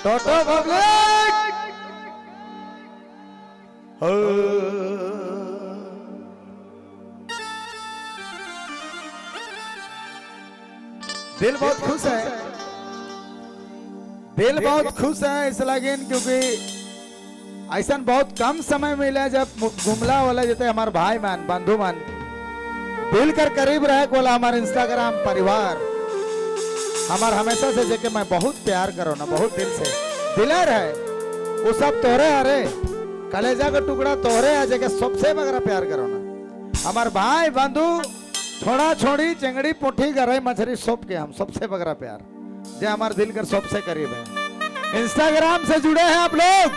टोटो public हो दिल बहुत खुश है, दिल बहुत खुश है इस लगिन क्योंकि ऐसा बहुत कम समय मिला जब गुमला वाला जैसे हमारे भाई मान बंधु मान दिल कर करीब रहे बोला हमारे इंस्टाग्राम परिवार हमार हमेशा से जेके मैं बहुत प्यार करो ना बहुत दिल से दिलर है वो सब तोरे अरे कलेजा का टुकड़ा तोरे है जेके सबसे बगरा प्यार करो ना हमार भाई बंधु छोड़ा छोड़ी चिंगड़ी पुठी गरई मछली सब के हम सबसे बगरा प्यार जो हमारे दिल कर सबसे करीब है। इंस्टाग्राम से जुड़े हैं आप लोग,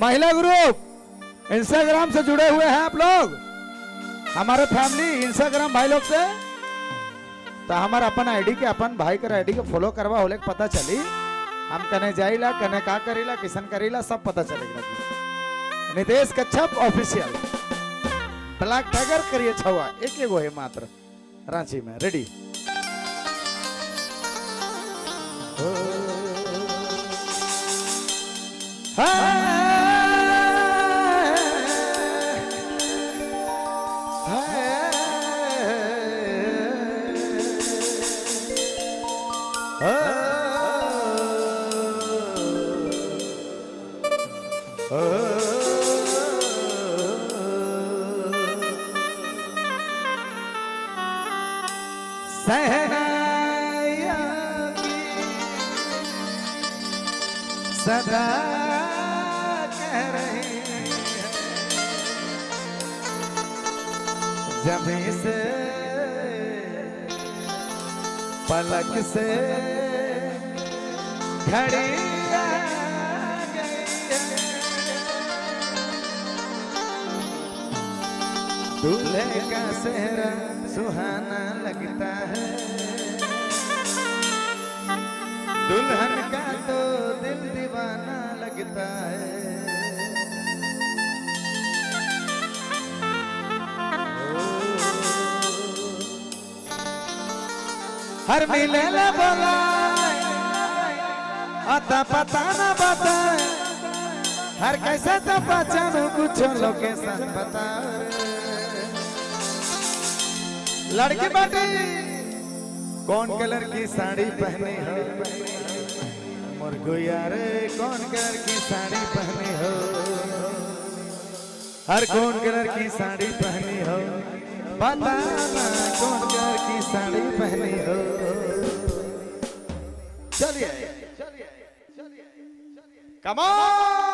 महिला ग्रुप इंस्टाग्राम से जुड़े हुए हैं आप लोग, हमारे फैमिली इंस्टाग्राम भाई लोग से तो हमारा अपन आईडी के अपन भाई कर आईडी के फॉलो करवा होले पता चली हम कने जाइला कने का करीला किसन करीला सब पता चलेगा। नितेश कच्छप ऑफिशियल ब्लैक टाइगर करिए छवा एक एगो है मात्र रांची में रेडी। सदा कह रही जमी से पलक से घड़ी आ गई दूल्हे का सेहरा सुहाना लगता है दुल्हन का तो दिल दीवाना लगता है। हर मिले ले बोला अता पता न बता हर कैसे तो पहचानू कुछ लोकेशन बता लड़की बाटी कौन कलर की साड़ी पहनी हो मुर्गो यार कौन कलर की साड़ी पहनी हो हर कौन कलर की साड़ी पहनी हो बताना कौन कलर की साड़ी पहनी हो। चलिए कम ऑन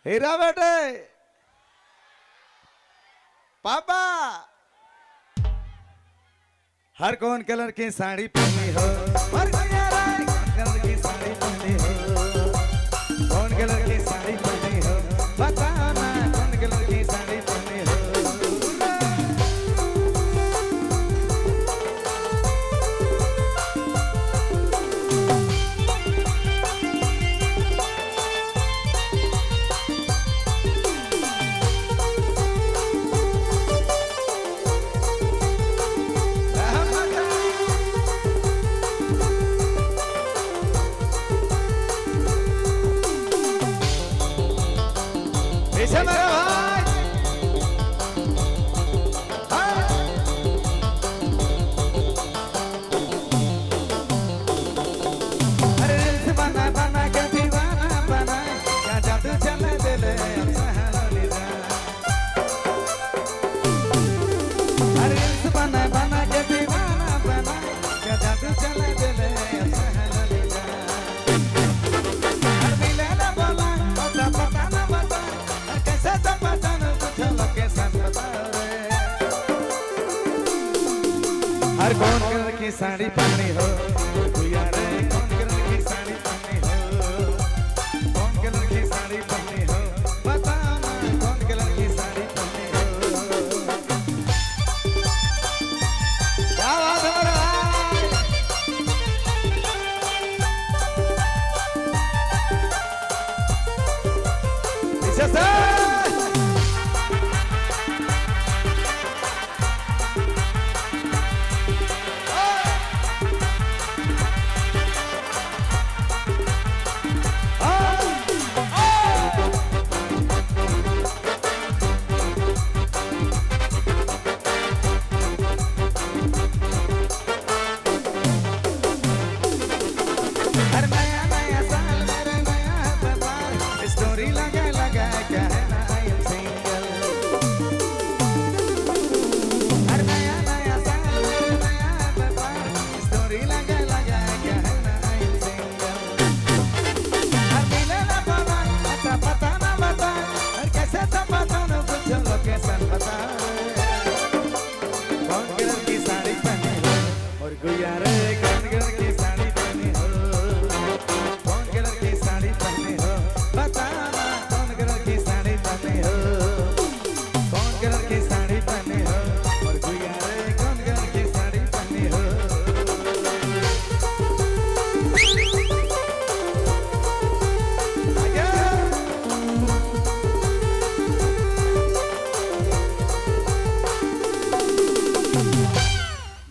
हीरा बेटे पापा हर कौन कलर की साड़ी पहनी हो हर कौन कलर की साड़ी पहनी हो कौन कलर की साड़ी पहनी हो बताना कौन कलर की साड़ी पहनी हो। रील्स बना बना के दीवाना बना के जादू चला दिले सहल लीला हर मिले ना बोला पता पता ना बता कैसे सब पता ना कुछ लोकेशन बता रे हर कौन कलर की साड़ी पहनी हो भैया रे कौन कलर की साड़ी पहनी हो कौन कलर की साड़ी पहनी हो बता ना कौन कलर की साड़ी पहनी हो क्या बात है मेरे भाई इसे से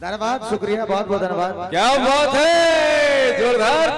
धन्यवाद शुक्रिया बहुत बहुत धन्यवाद क्या बात है जोरदार